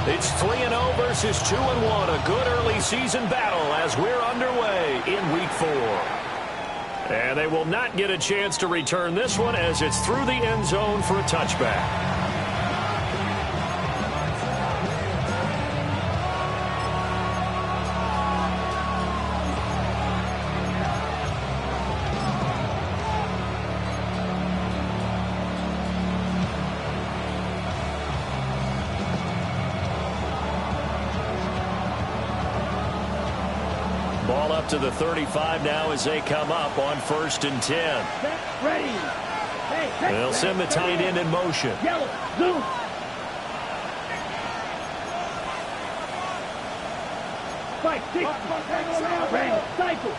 It's 3-0 versus 2-1. A good early season battle as we're underway in Week 4. And they will not get a chance to return this one as it's through the end zone for a touchback. Ball up to the 35 now as they come up on 1st and 10. Ready. They'll send the tight end in motion. Yellow, zoom. Fight, 6. Ready, cycle.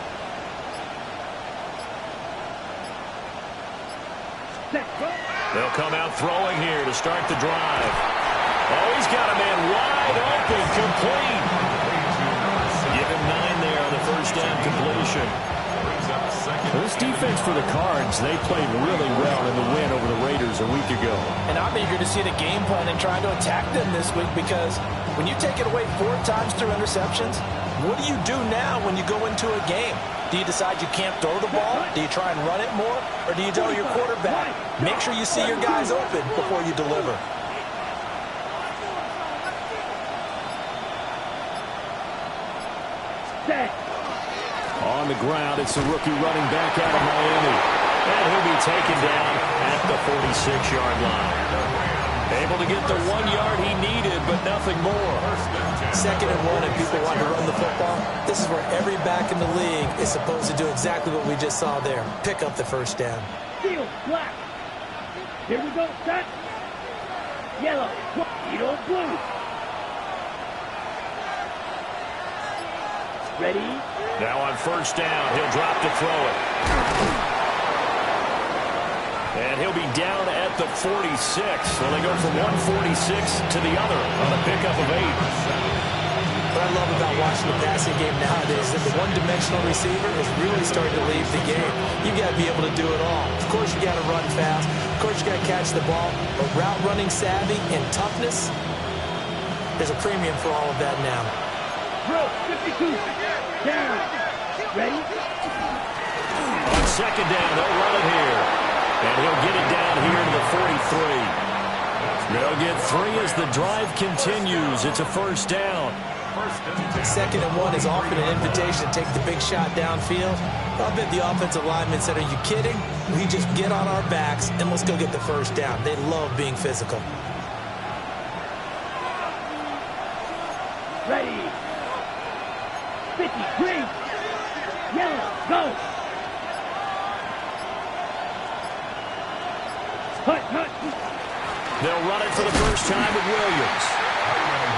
They'll come out throwing here to start the drive. Oh, he's got a man wide open, complete. Give him 9 there on the first down completion. This defense for the Cards, they played really well in the win over the Raiders a week ago. And I'm eager to see the game plan and trying to attack them this week, because when you take it away 4 times through interceptions, what do you do now when you go into a game? Do you decide you can't throw the ball? Do you try and run it more? Or do you tell your quarterback, make sure you see your guys open before you deliver? On the ground, it's the rookie running back out of Miami. And he'll be taken down at the 46-yard line. Able to get the 1 yard he needed, but nothing more. 2nd and 1, and people want to run the football. This is where every back in the league is supposed to do exactly what we just saw there. Pick up the first down. Field, black. Here we go, set. Yellow, blue. Ready? Now on 1st down, he'll drop to throw it. And he'll be down at the 46. So they go from 146 to the other on a pickup of 8. What I love about watching the passing game nowadays is that the one-dimensional receiver is really starting to leave the game. You got to be able to do it all. Of course, you got to run fast. Of course, you got to catch the ball. But route running savvy and toughness, there's a premium for all of that now. Drill, 52. Down. Ready? On 2nd down, they'll run it here. And he'll get it down here to the 43. They'll get 3 as the drive continues. It's a 1st down. 2nd and 1 is often an invitation to take the big shot downfield. I bet the offensive lineman said, are you kidding? We just get on our backs and let's go get the 1st down. They love being physical. Ready. 53. Yellow, go. Hut. They'll run it for the first time with Williams.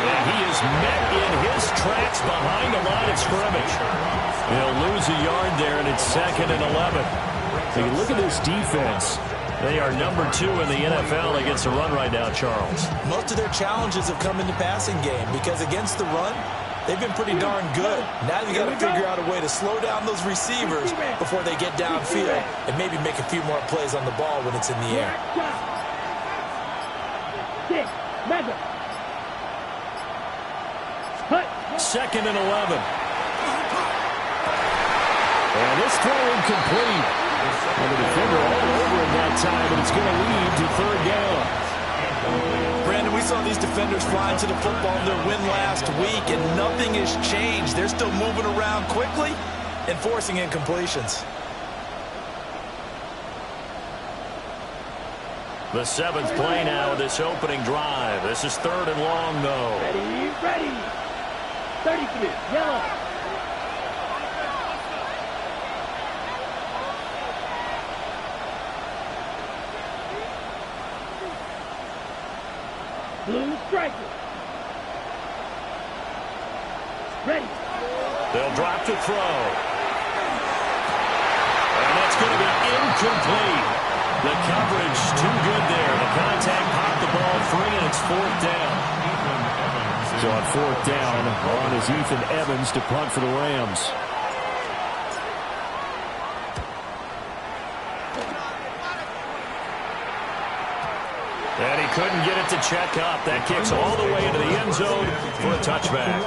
And he is met in his tracks behind the line of scrimmage. He'll lose a yard there, and it's 2nd and 11. So you look at this defense. They are number 2 in the NFL against the run right now, Charles. Most of their challenges have come in the passing game because against the run, they've been pretty darn good. Now you got to figure out a way to slow down those receivers before they get downfield and maybe make a few more plays on the ball when it's in the air. 2nd and 11. And this throw incomplete. And the defender all over him that time, and it's going to lead to 3rd down. Brandon, we saw these defenders flying to the football in their win last week, and nothing has changed. They're still moving around quickly and forcing incompletions. The 7th play now of this opening drive. This is 3rd and long, though. Ready. 33, yellow. Blue striker. Ready. They'll drop to throw. And that's going to be incomplete. The coverage too good there. The contact popped the ball free, and it's 4th down. So on 4th down, on is Ethan Evans to punt for the Rams. And he couldn't get it to check up. That kicks all the way into the end zone for a touchback.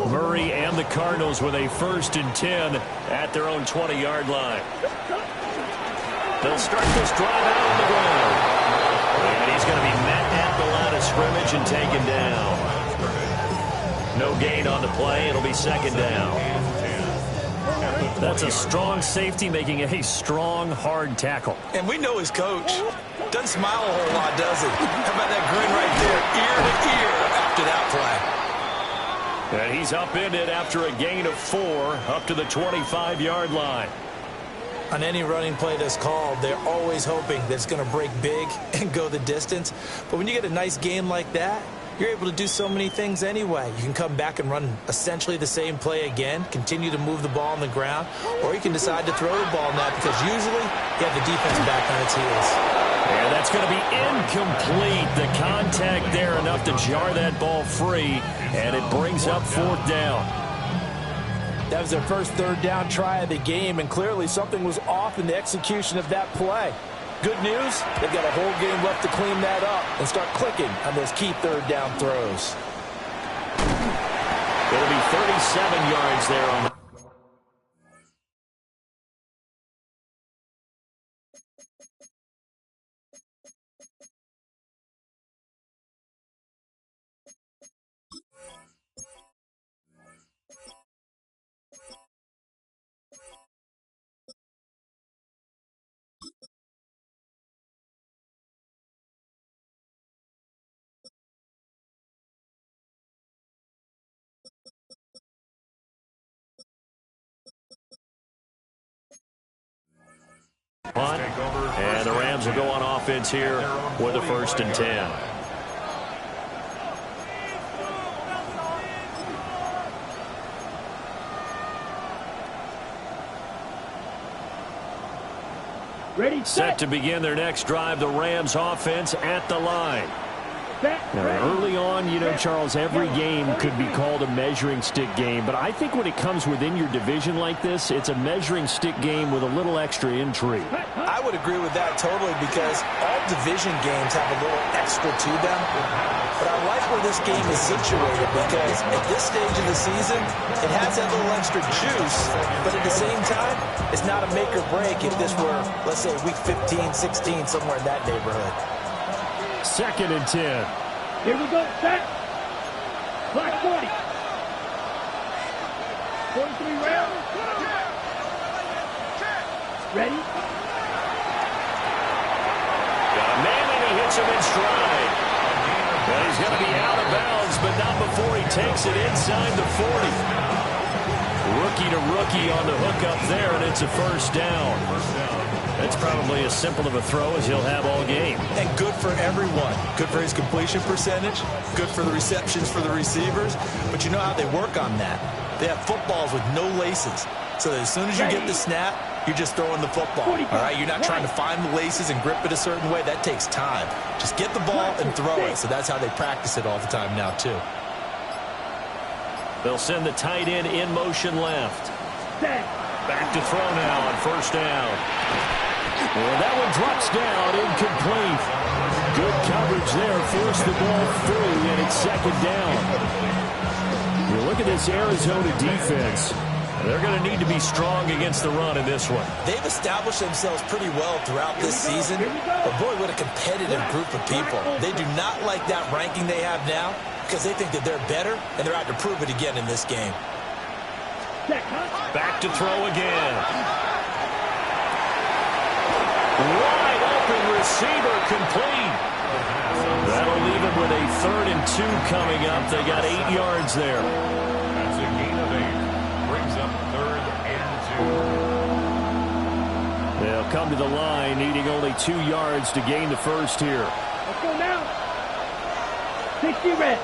Murray and the Cardinals with a 1st and 10 at their own 20-yard line. They'll start this drive out on the ground. And he's going to be met at the line of scrimmage and taken down. No gain on the play. It'll be 2nd down. That's a strong safety making a strong, hard tackle. And we know his coach. Doesn't smile a whole lot, does he? How about that grin right there, ear to ear after that play? And he's upended after a gain of 4 up to the 25-yard line. On any running play that's called, they're always hoping that it's going to break big and go the distance. But when you get a nice game like that, you're able to do so many things anyway. You can come back and run essentially the same play again, continue to move the ball on the ground, or you can decide to throw the ball now because usually you have the defense back on its heels. And that's going to be incomplete. The contact there enough to jar that ball free, and it brings up 4th down. That was their first 3rd down try of the game, and clearly something was off in the execution of that play. Good news, they've got a whole game left to clean that up and start clicking on those key 3rd down throws. It'll be 37 yards there on the punt, and the Rams will go on offense here with a 1st and 10. Ready, Set to begin their next drive, the Rams offense at the line. Early on, Charles, every game could be called a measuring stick game, but I think when it comes within your division like this, it's a measuring stick game with a little extra intrigue. I would agree with that totally because all division games have a little extra to them. But I like where this game is situated because at this stage of the season, it has that little extra juice, but at the same time, it's not a make or break if this were, let's say, week 15, 16, somewhere in that neighborhood. 2nd and 10. Here we go, set. Clock 40. 43 rounds. Ready? Got a man and he hits him in stride. Well, he's going to be out of bounds, but not before he takes it inside the 40. Rookie to rookie on the hook up there, and it's a 1st down. That's probably as simple of a throw as he'll have all game. And good for everyone. Good for his completion percentage. Good for the receptions for the receivers. But you know how they work on that. They have footballs with no laces. So that as soon as you get the snap, you're just throwing the football. All right? You're not trying to find the laces and grip it a certain way. That takes time. Just get the ball and throw it. So that's how they practice it all the time now, too. They'll send the tight end in motion left. Back to throw now on 1st down. Well, that one drops down, incomplete. Good coverage there, forced the ball through, and it's 2nd down. You look at this Arizona defense. They're going to need to be strong against the run in this one. They've established themselves pretty well throughout this season. But, boy, what a competitive group of people. They do not like that ranking they have now because they think that they're better, and they're out to prove it again in this game. Back to throw again. Wide open receiver complete. That'll leave him with a 3rd and 2 coming up. They got 8 yards there. That's a gain of 8. Brings up 3rd and 2. They'll come to the line, needing only 2 yards to gain the 1st here. Let's go now. 60 red.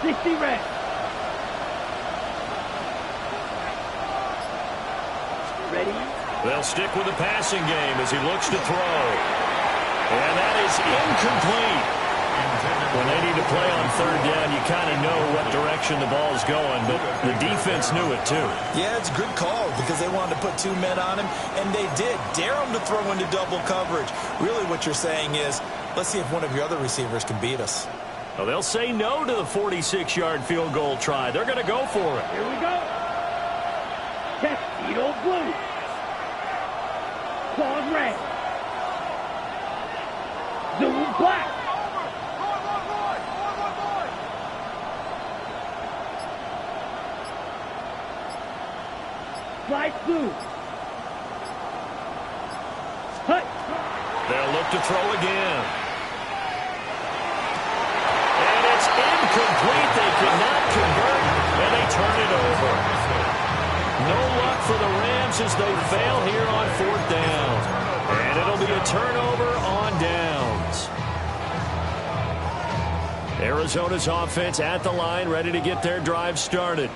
60 red. Ready? They'll stick with the passing game as he looks to throw. And that is incomplete. When they need to play on third down, you kind of know what direction the ball's going, but the defense knew it too. Yeah, it's a good call because they wanted to put 2 men on him, and they did. Dare him to throw into double coverage. Really what you're saying is, let's see if one of your other receivers can beat us. Well, they'll say no to the 46-yard field goal try. They're going to go for it. Here we go. Tuxedo blue. Claws red. Zoom black. Slide through. Hut. They'll look to throw again. And it's incomplete. They cannot convert, and they turn it over. No luck for the Rams as they fail here on 4th down. And it'll be a turnover on downs. Arizona's offense at the line, ready to get their drive started.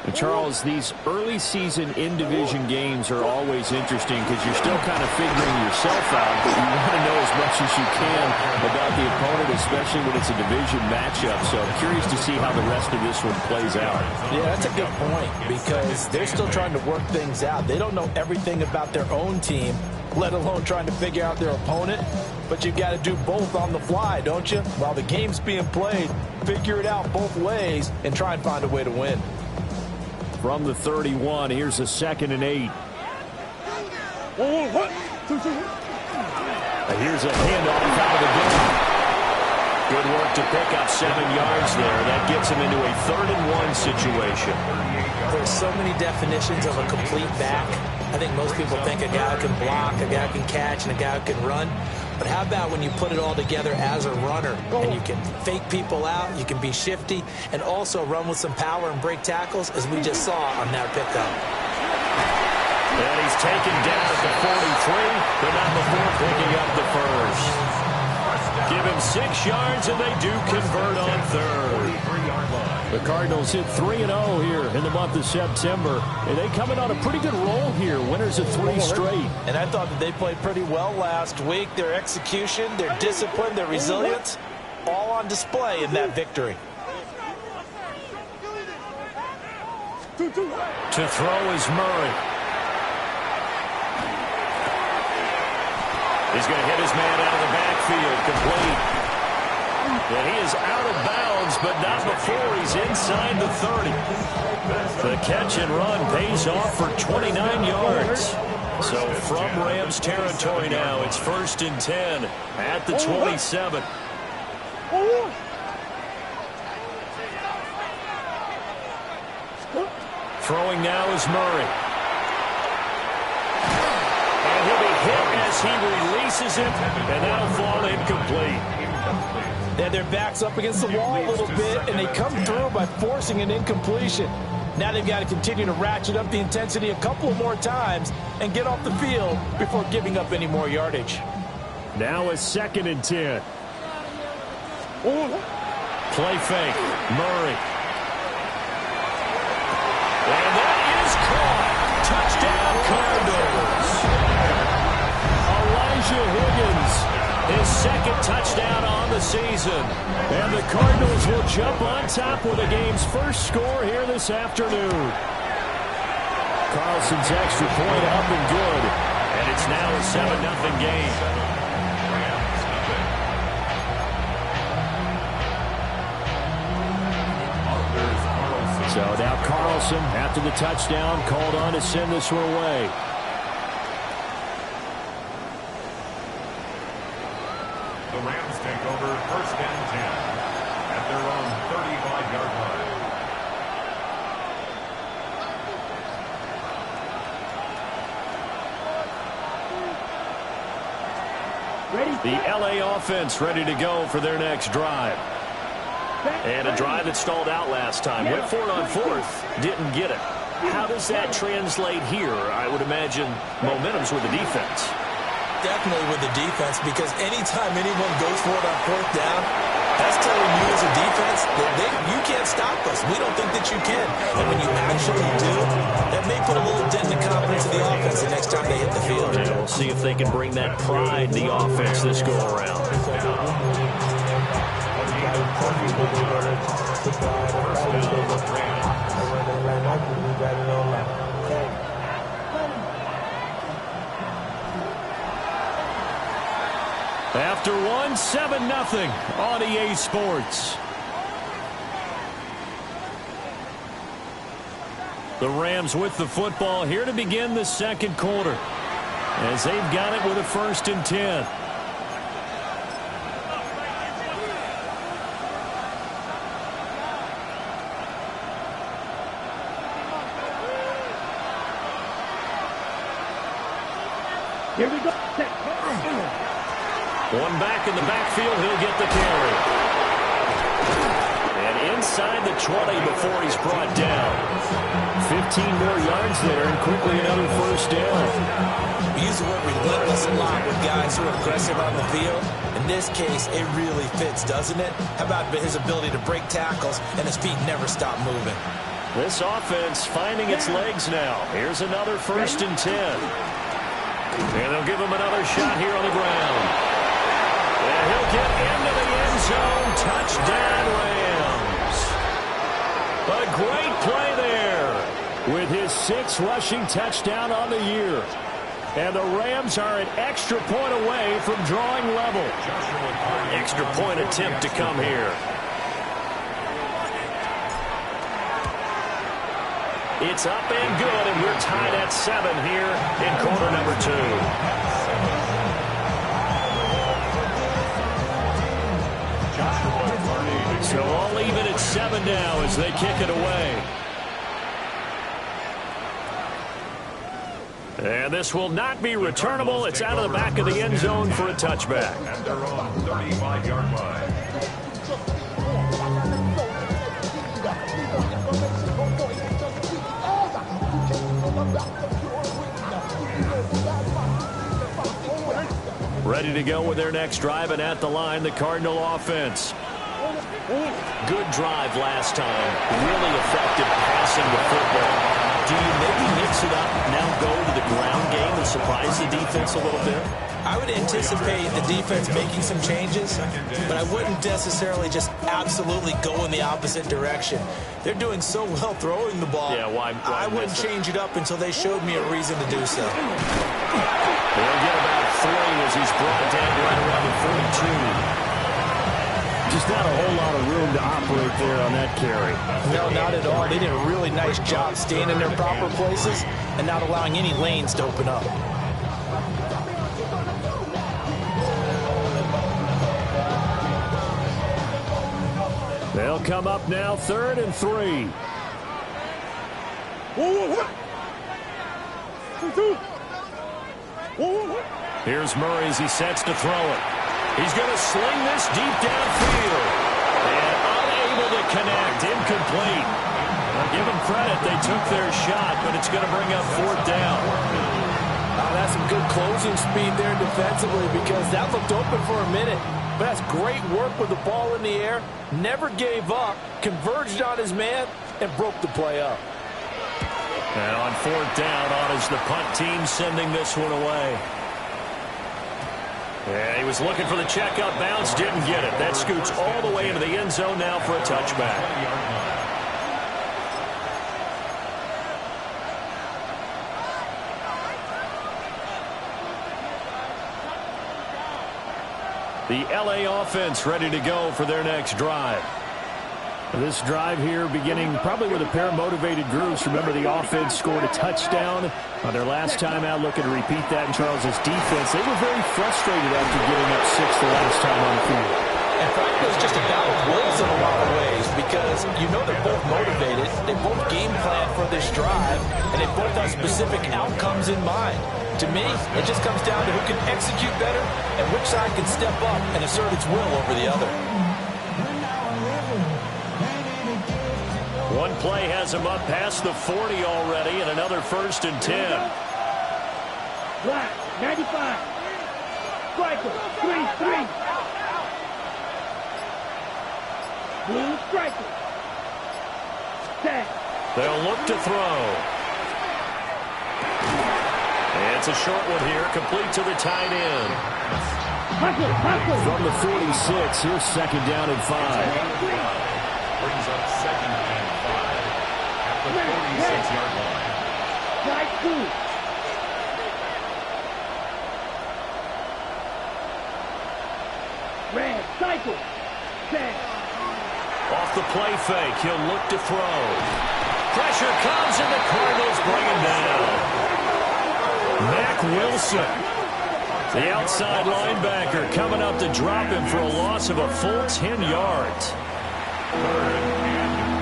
And Charles, these early season in-division games are always interesting because you're still kind of figuring yourself out, but you want to know as much as you can about the opponent, especially when it's a division matchup. So I'm curious to see how the rest of this one plays out. Yeah, that's a good point because they're still trying to work things out. They don't know everything about their own team, let alone trying to figure out their opponent. But you've got to do both on the fly, don't you? While the game's being played, figure it out both ways and try and find a way to win. From the 31, here's a 2nd and 8. Here's a handoff out of the gun. Good work to pick up 7 yards there. That gets him into a 3rd and 1 situation. There's so many definitions of a complete back. I think most people think a guy who can block, a guy who can catch, and a guy who can run. But how about when you put it all together as a runner and you can fake people out, you can be shifty, and also run with some power and break tackles, as we just saw on that pickup. And he's taken down at the 43, but not before picking up the first. Give him 6 yards, and they do convert on 3rd. The Cardinals hit 3-0 here in the month of September. And they coming on a pretty good roll here. Winners of 3 straight. And I thought that they played pretty well last week. Their execution, their discipline, their resilience, all on display in that victory. To throw is Murray. He's going to hit his man out of the backfield, complete. And he is out of bounds, but not before he's inside the 30. The catch and run pays off for 29 yards. So from Rams territory now, it's 1st and 10 at the 27. Throwing now is Murray. And he'll be hit as he releases it, and that'll fall incomplete. They had their backs up against the wall a little bit, and they come through by forcing an incompletion. Now they've got to continue to ratchet up the intensity a couple of more times and get off the field before giving up any more yardage. Now a 2nd and 10. Play fake. Murray. And that is caught. Touchdown, Cardinals. Elijah Higgins. His 2nd touchdown on the season. And the Cardinals will jump on top with the game's first score here this afternoon. Carlson's extra point up and good. And it's now a 7-0 game. So now Carlson, after the touchdown, called on to send this one away. The Rams take over 1st and 10 at their own 35-yard line. The LA offense ready to go for their next drive. And a drive that stalled out last time. Went for it on 4th, didn't get it. How does that translate here? I would imagine momentum's with the defense. Definitely with the defense, because anytime anyone goes for it on 4th down, that's telling you as a defense that you can't stop us. We don't think that you can. And when you actually do, that may put a little dent in the confidence of the offense the next time they hit the field. Yeah, we'll see if they can bring that pride to the offense this go around. After one, 7-0 on EA Sports. The Rams with the football here to begin the second quarter, as they've got it with a 1st and 10. Here we go. One back in the backfield, he'll get the carry. And inside the 20 before he's brought down. 15 more yards there, and quickly another 1st down. We use the word relentless a lot with guys who are aggressive on the field. In this case, it really fits, doesn't it? How about his ability to break tackles and his feet never stop moving? This offense finding its legs now. Here's another 1st and 10. And they'll give him another shot here on the ground. And he'll get into the end zone. Touchdown, Rams. A great play there with his 6th rushing touchdown on the year. And the Rams are an extra point away from drawing level. Extra point attempt to come here. It's up and good, and we're tied at 7 here in quarter number 2. So all even at 7 now as they kick it away. And this will not be returnable. It's out of the back of the end zone for a touchback. At their own 35-yard line. Ready to go with their next drive, and at the line, the Cardinal offense. Good drive last time. Really effective passing the football. Do you maybe mix it up, now go to the ground game and surprise the defense a little bit? I would anticipate the defense making some changes, but I wouldn't necessarily just absolutely go in the opposite direction. They're doing so well throwing the ball. Yeah, why I wouldn't change it up until they showed me a reason to do so. They'll get about 3 as he's brought down right around the 42. Just not a whole lot of room to operate there on that carry. No, not at all. They did a really nice job staying in their proper places and not allowing any lanes to open up. They'll come up now, 3rd and 3. Here's Murray as he sets to throw it. He's going to sling this deep downfield. And unable to connect. Incomplete. I'll give them credit. They took their shot, but it's going to bring up 4th down. That's some good closing speed there defensively, because that looked open for a minute. But that's great work with the ball in the air. Never gave up. Converged on his man and broke the play up. And on 4th down, on is the punt team sending this one away. Yeah, he was looking for the check-up bounce, didn't get it. That scoots all the way into the end zone now for a touchback. The LA offense ready to go for their next drive. This drive here beginning probably with a pair of motivated groups. Remember, the offense scored a touchdown on their last time out. Looking to repeat that in Charles's defense. They were very frustrated after giving up 6 the last time on the field. And frankly, it's just a battle of wills in a lot of ways, because you know they're both motivated. They both game plan for this drive, and they both have specific outcomes in mind. To me, it just comes down to who can execute better and which side can step up and assert its will over the other. One play has him up past the 40 already, and another 1st and 10. Black, 95. Striker, 3-3. Blue striker. Tag. They'll look to throw. It's a short one here, complete to the tight end. From the 46, here's 2nd down and 5. Brings up 2nd and 5 at the 46-yard line. Strike 2. Cycle. Set. Off the play fake, he'll look to throw. Pressure comes, and the Cardinals bring him down. Mack Wilson, the outside linebacker, coming up to drop him for a loss of a full 10 yards. 3rd and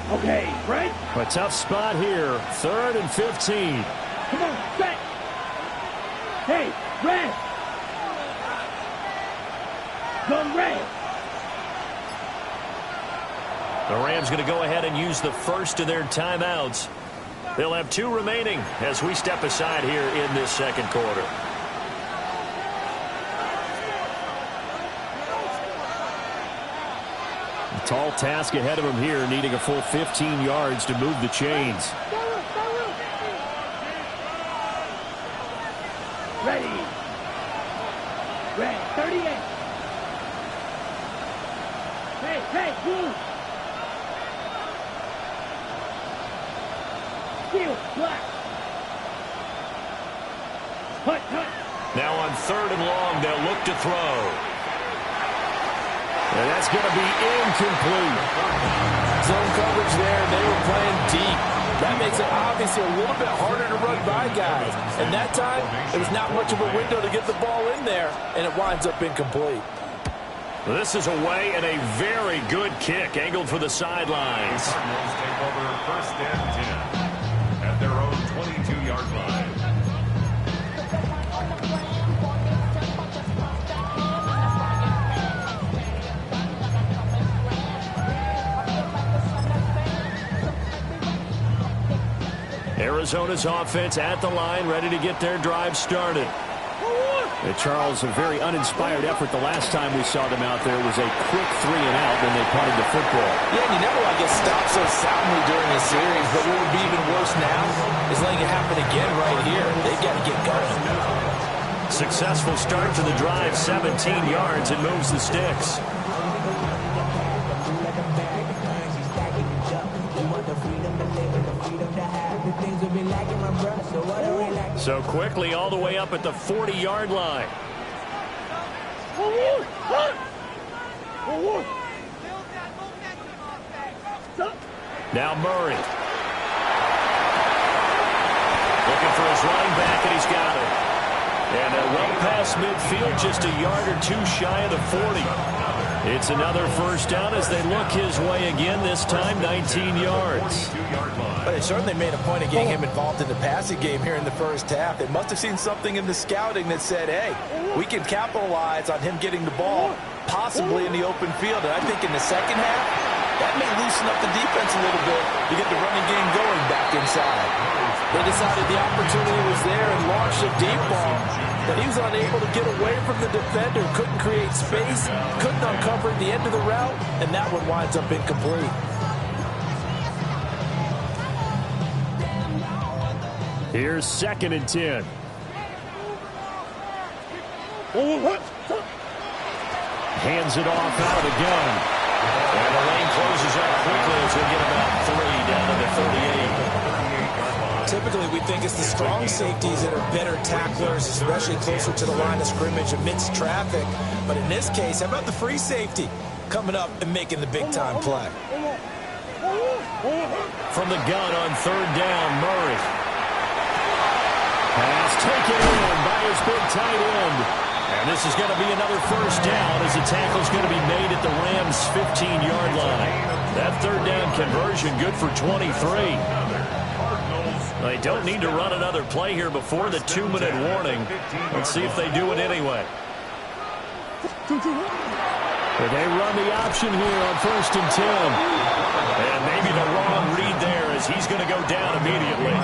15. Okay, Frank. A tough spot here. 3rd and 15. Come on, set. Hey, red. Gun red. The Rams going to go ahead and use the first of their timeouts. They'll have 2 remaining as we step aside here in this second quarter. A tall task ahead of him here, needing a full 15 yards to move the chains. Ready. Red, 38. Hey, blue. Steel, black. Hut. Now on 3rd and long, they'll look to throw. And that's going to be incomplete. Zone coverage there, and they were playing deep. That makes it obviously a little bit harder to run by guys. And that time, there was not much of a window to get the ball in there, and it winds up incomplete. This is away and a very good kick, angled for the sidelines. The Cardinals take over 1st and 10 at their own 22-yard line. Arizona's offense at the line, ready to get their drive started. Charles, a very uninspired effort the last time we saw them out there was a quick 3 and out when they punted the football. Yeah, and you never want to get stopped so soundly during a series, but what would be even worse now is letting it happen again right here. They've got to get going. Successful start to the drive, 17 yards, and moves the sticks. So quickly all the way up at the 40-yard line. Now Murray. Looking for his running back, and he's got it. And well past midfield, just a yard or 2 shy of the 40. It's another first down as they look his way again, this time 19 yards. But they certainly made a point of getting him involved in the passing game here in the first half. They must have seen something in the scouting that said, hey, we can capitalize on him getting the ball, possibly in the open field. And I think in the second half, that may loosen up the defense a little bit to get the running game going back inside. They decided the opportunity was there and launched a deep ball, but he was unable to get away from the defender, couldn't create space, couldn't uncover the end of the route, and that one winds up incomplete. Here's 2nd and 10. Hands it off out of the gun. And the lane closes up quickly as we get about 3 down to the 38. Typically, we think it's the strong safeties that are better tacklers, especially closer to the line of scrimmage amidst traffic. But in this case, how about the free safety coming up and making the big-time play? From the gun on 3rd down, Murray. Pass taken in by his big tight end. And this is going to be another first down as the tackle's going to be made at the Rams' 15-yard line. That 3rd down conversion good for 23. They don't need to run another play here before the 2-minute warning. Let's see if they do it anyway. But they run the option here on 1st and 10. And maybe the wrong read there as he's going to go down immediately.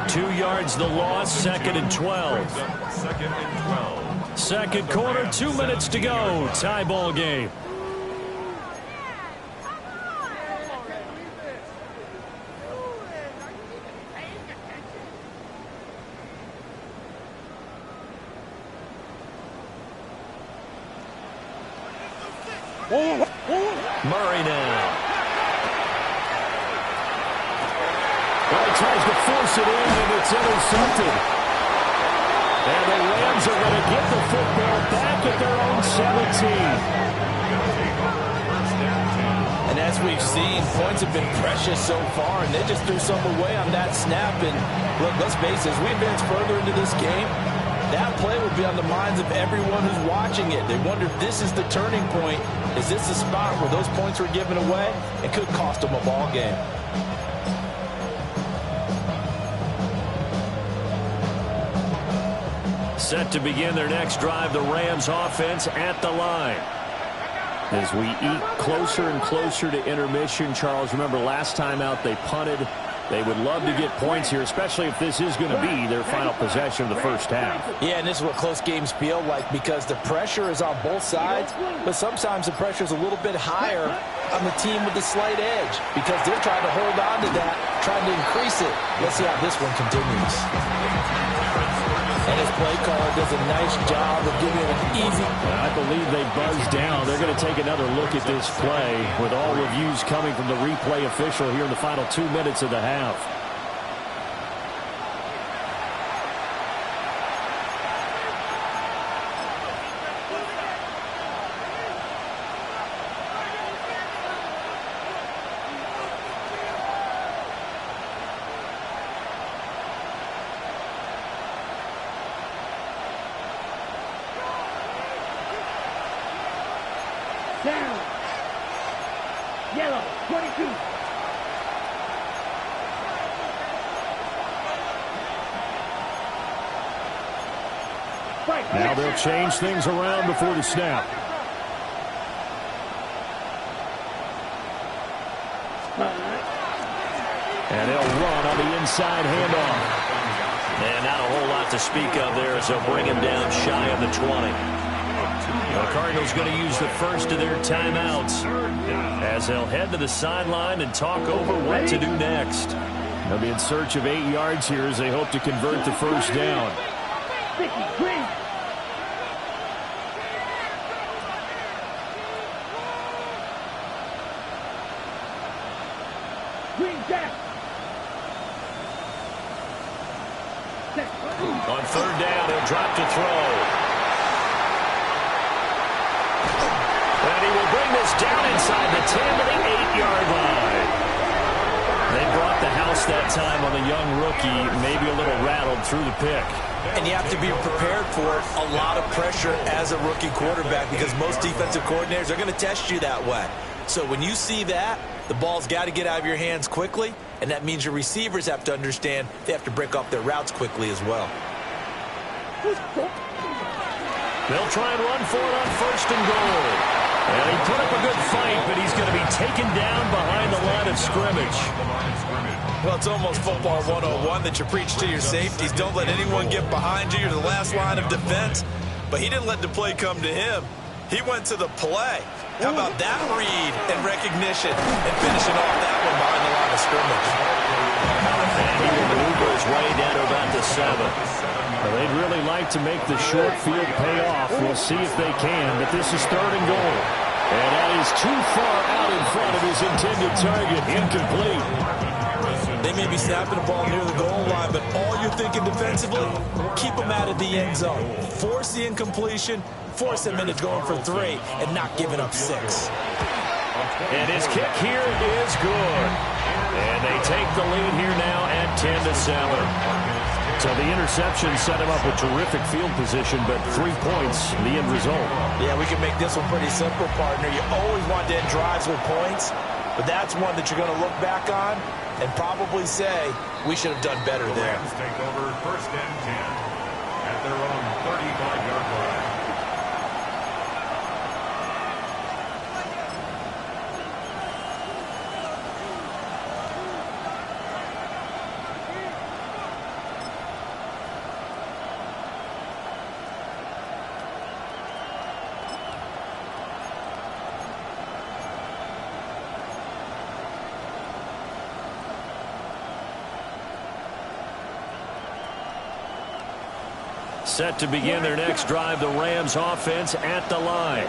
2 yards the loss, 2nd and 12. 2nd and 12. Second quarter, 2 minutes to go. Tie ball game. Murray now. Well, he tries to force it in, and it's intercepted. And the Rams are going to get the football back at their own 17. And as we've seen, points have been precious so far, and they just threw some away on that snap. And look, let's face it, as we advance further into this game, that play will be on the minds of everyone who's watching it. They wonder if this is the turning point. Is this the spot where those points were given away? It could cost them a ball game. Set to begin their next drive, the Rams offense at the line. As we eat closer and closer to intermission, Charles, remember last time out they punted. They would love to get points here, especially if this is going to be their final possession of the first half. Yeah, and this is what close games feel like because the pressure is on both sides, but sometimes the pressure is a little bit higher on the team with the slight edge because they're trying to hold on to that, trying to increase it. Let's see how this one continues. And his play caller does a nice job of giving it an easy. I believe they buzzed down. They're going to take another look at this play with all reviews coming from the replay official here in the final 2 minutes of the half. Down. Yellow, 22. Now they'll change things around before the snap. And they'll run on the inside handoff. And not a whole lot to speak of there as they'll bring him down shy of the 20. The Cardinals going to use the first of their timeouts as they'll head to the sideline and talk over what to do next. They'll be in search of 8 yards here as they hope to convert the first down. Green. Green jack. On third down, he'll drop to throw. And he will bring this down inside the 10 to the 8-yard line. They brought the house that time on the young rookie, maybe a little rattled through the pick. And you have to be prepared for a lot of pressure as a rookie quarterback because most defensive coordinators are going to test you that way. So when you see that, the ball's got to get out of your hands quickly, and that means your receivers have to understand they have to break off their routes quickly as well. They'll try and run for it on first and goal. And he put up a good fight, but he's going to be taken down behind the line of scrimmage. Well, it's almost football 101 that you preach to your safeties. Don't let anyone get behind you. You're the last line of defense. But he didn't let the play come to him. He went to the play. How about that read and recognition and finishing off that one behind the line of scrimmage? And he will maneuver his way down to about the 7. Well, they'd really like to make the short field pay off. We'll see if they can, but this is third and goal. And that is too far out in front of his intended target. Incomplete. They may be snapping the ball near the goal line, but all you're thinking defensively, keep them out of the end zone. Force the incompletion, force them into going for 3, and not giving up 6. And his kick here is good. And they take the lead here now at 10-7. So the interception set him up with terrific field position, but 3 points, the end result. Yeah, we can make this one pretty simple, partner. You always want to end drives with points, but that's one that you're going to look back on and probably say, we should have done better there. Rams take over first and 10 at their own 35-yard line. Set to begin their next drive, the Rams offense at the line.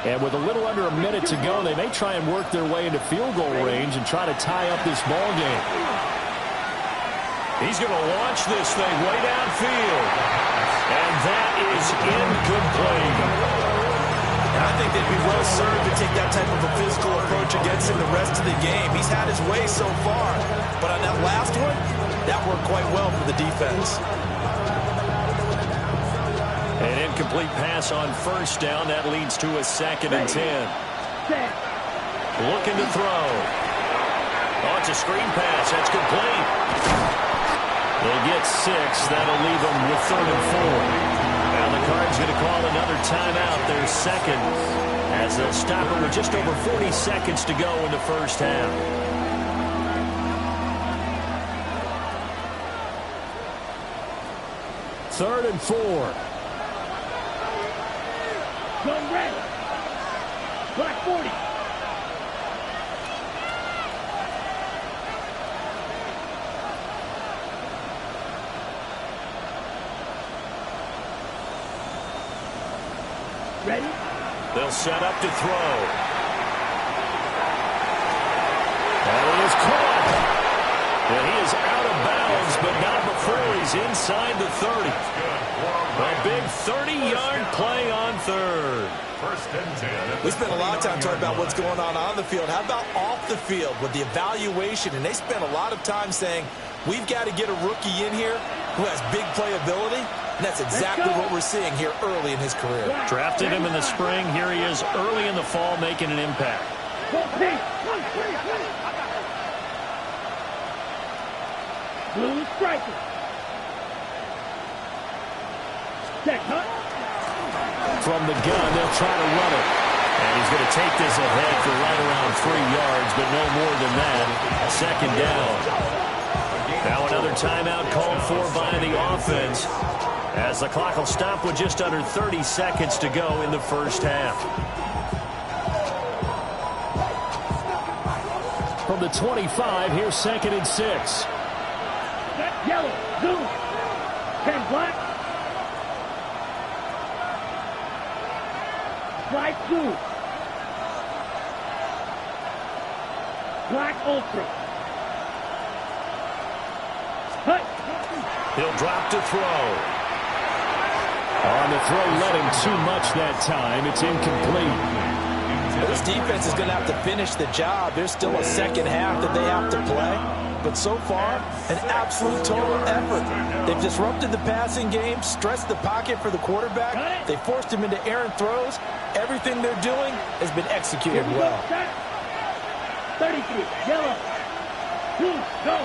And with a little under a minute to go, they may try and work their way into field goal range and try to tie up this ball game. He's going to launch this thing way downfield. And that is incomplete. And I think they'd be well served to take that type of a physical approach against him the rest of the game. He's had his way so far, but on that last one, that worked quite well for the defense. An incomplete pass on first down. That leads to a 2nd and 10. Looking to throw. Oh, it's a screen pass. That's complete. They'll get 6. That'll leave them with 3rd and 4. Now the Cards going to call another timeout. Their second, as they'll stop it with just over 40 seconds to go in the first half. Third and 4. Gun ready. Black 40. Ready? They'll set up to throw. And it is caught. And he is out of bounds, but not before he's inside the 30. A big 30-yard play on third. First and 10. We spent a lot of time talking about what's going on the field. How about off the field with the evaluation? And they spent a lot of time saying, we've got to get a rookie in here who has big playability. And that's exactly what we're seeing here early in his career. Drafted him in the spring. Here he is early in the fall making an impact. Blue striker. Set cut. From the gun, they'll try to run it. And he's going to take this ahead for right around 3 yards, but no more than that. 2nd down. Now another timeout called for by the offense, as the clock will stop with just under 30 seconds to go in the first half. From the 25, here's 2nd and 6. Yellow. Zoom. 10 black. Slide 2. Black ultra. Cut. He'll drop to throw. On the throw, let him too much that time. It's incomplete. This defense is going to have to finish the job. There's still a second half that they have to play. But so far, an absolute total effort. They've disrupted the passing game, stressed the pocket for the quarterback. They forced him into errant throws. Everything they're doing has been executed well. 33. Yellow. 2. Go.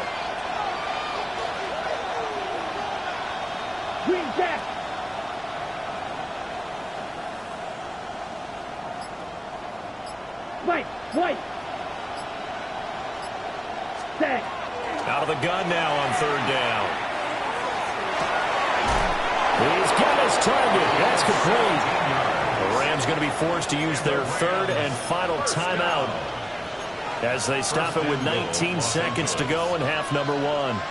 Green jack. White. Set. Out of the gun now on 3rd down. He's got his target. That's complete. The Rams going to be forced to use their 3rd and final timeout as they stop it with 19 seconds to go in half number 1.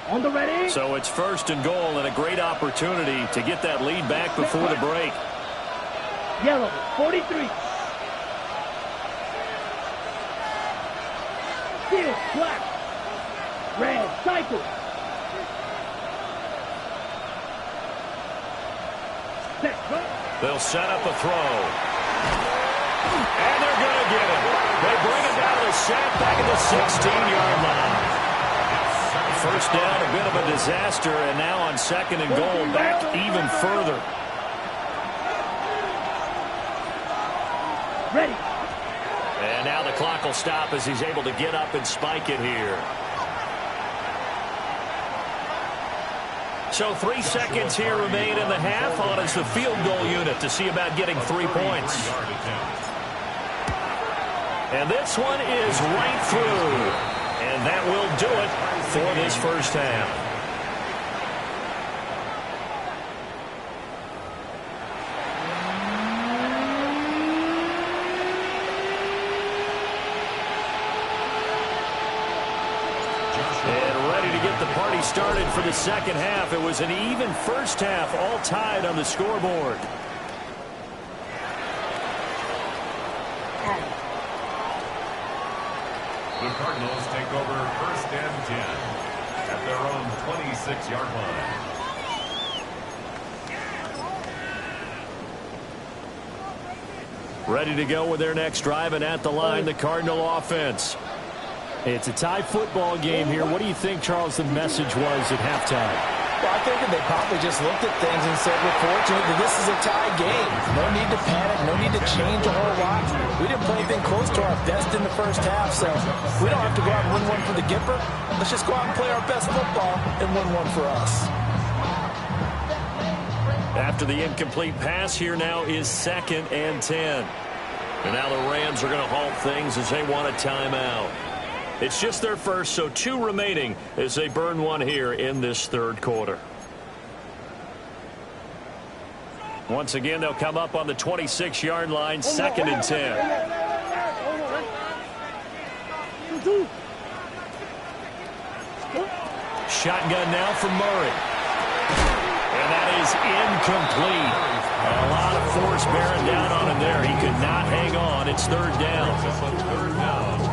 On the ready. So it's 1st and goal and a great opportunity to get that lead back before the break. Yellow. 43. Steel. Black. Red. Cycle. Set. They'll set up a throw. And they're going to get it. They bring it down to the sack back at the 16-yard line. First down, a bit of a disaster, and now on 2nd and goal, back even further. Ready. And now the clock will stop as he's able to get up and spike it here. So 3 seconds here remain in the half. On is the field goal unit to see about getting 3 points. And this one is right through. And that will do it for this first half. And ready to get the party started for the second half. It was an even first half, all tied on the scoreboard. The Cardinals take over 1st and 10 at their own 26-yard line. Ready to go with their next drive, and at the line, the Cardinal offense. It's a tie football game here. What do you think, Charles, the message was at halftime? Well, I think they probably just looked at things and said, we're fortunate that this is a tie game. No need to panic, no need to change a whole lot. We didn't play anything close to our best in the first half, so we don't have to go out and win one for the Gipper. Let's just go out and play our best football and win one for us. After the incomplete pass, here now is 2nd and 10. And now the Rams are going to halt things as they want a timeout. It's just their first, so 2 remaining as they burn one here in this 3rd quarter. Once again, they'll come up on the 26-yard line, 2nd and 10. Shotgun now from Murray. And that is incomplete. A lot of force bearing down on him there. He could not hang on. It's 3rd down.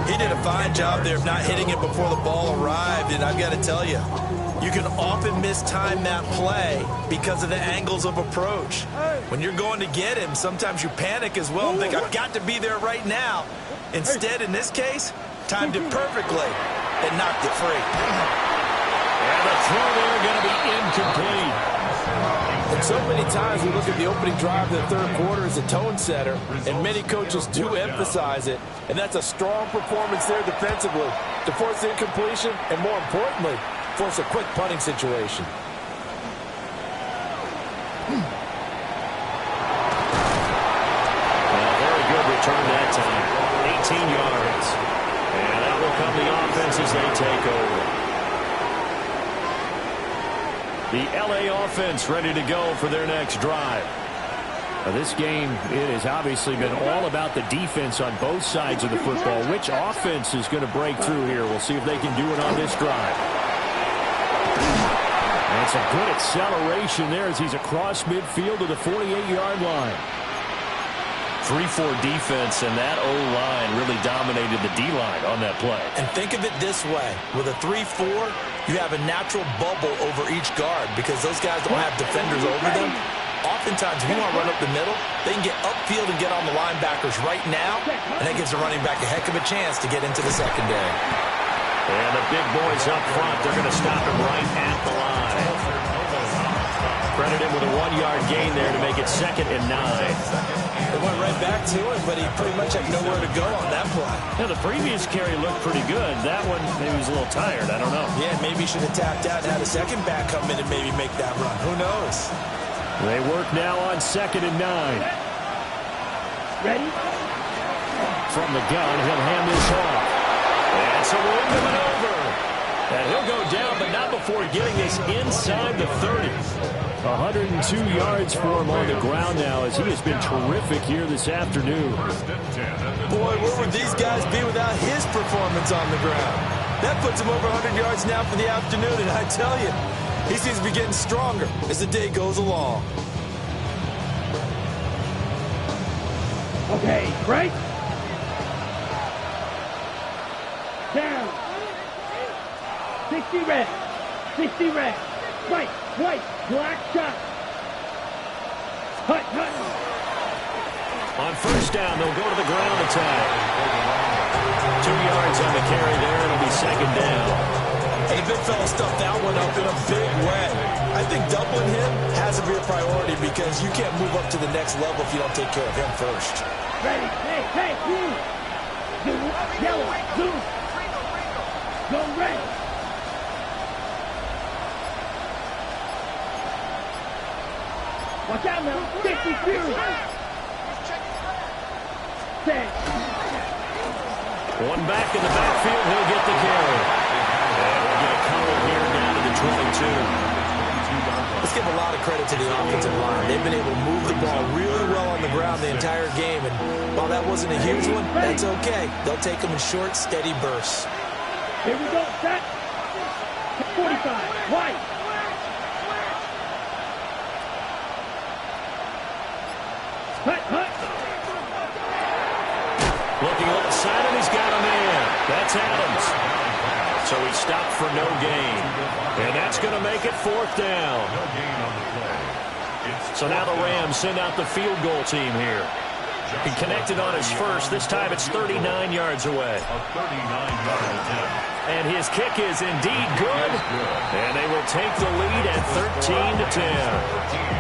He did a fine job there of not hitting it before the ball arrived, and I've got to tell you, you can often mistime that play because of the angles of approach. When you're going to get him, sometimes you panic as well and think, I've got to be there right now. Instead, in this case, timed it perfectly and knocked it free. And the throw there going to be incomplete. And so many times we look at the opening drive of the 3rd quarter as a tone setter, and many coaches do emphasize it. And that's a strong performance there defensively to force the incompletion and, more importantly, force a quick punting situation. Well, very good return that time. 18 yards. And that will come the offense as they take over. The L.A. offense ready to go for their next drive. Now, this game, it has obviously been all about the defense on both sides of the football. Which offense is going to break through here? We'll see if they can do it on this drive. And it's a good acceleration there as he's across midfield to the 48-yard line. 3-4 defense, and that O-line really dominated the D-line on that play. And think of it this way. With a 3-4, you have a natural bubble over each guard because those guys don't have defenders over them. Oftentimes, if you want to run up the middle, they can get upfield and get on the linebackers right now, and that gives the running back a heck of a chance to get into the secondary. And the big boys up front, they're going to stop him right at the line. Credit him with a 1-yard gain there to make it 2nd and 9. They went right back to him, but he pretty much had nowhere to go on that play. Yeah, the previous carry looked pretty good. That one, maybe he was a little tired. I don't know. Yeah, maybe he should have tapped out and had a second back come in and maybe make that run. Who knows? They work now on 2nd and 9. Ready? From the gun, he'll hand this off. And so we're into it over. And he'll go down, but not before getting this inside the 30. 102 yards for him on the ground now as he has been terrific here this afternoon. Boy, where would these guys be without his performance on the ground? That puts him over 100 yards now for the afternoon, and I tell you, he seems to be getting stronger as the day goes along. Okay, right? Down. 60 red. 60 red. White, black shot. Hut. On 1st down, they'll go to the ground attack. 2 yards on the carry there. It'll be 2nd down. And the big fella stuffed that one up in a big way. I think doubling him has to be a priority because you can't move up to the next level if you don't take care of him first. Ready, hey, blue. Blue, yellow, blue. Go red. Watch out now, 50 Fury. 10. One back in the backfield, he'll get the carry. And we'll get a couple here down to the 22. Let's give a lot of credit to the offensive line. They've been able to move the ball really well on the ground the entire game. And while that wasn't a huge one, that's okay. They'll take them in short, steady bursts. Here we go, set. 45, white. Hut. Looking left side, and he's got a man. That's Adams. So he stopped for no gain. And that's going to make it fourth down. So now the Rams send out the field goal team here. He connected on his first. This time it's 39 yards away. And his kick is indeed good. And they will take the lead at 13-10.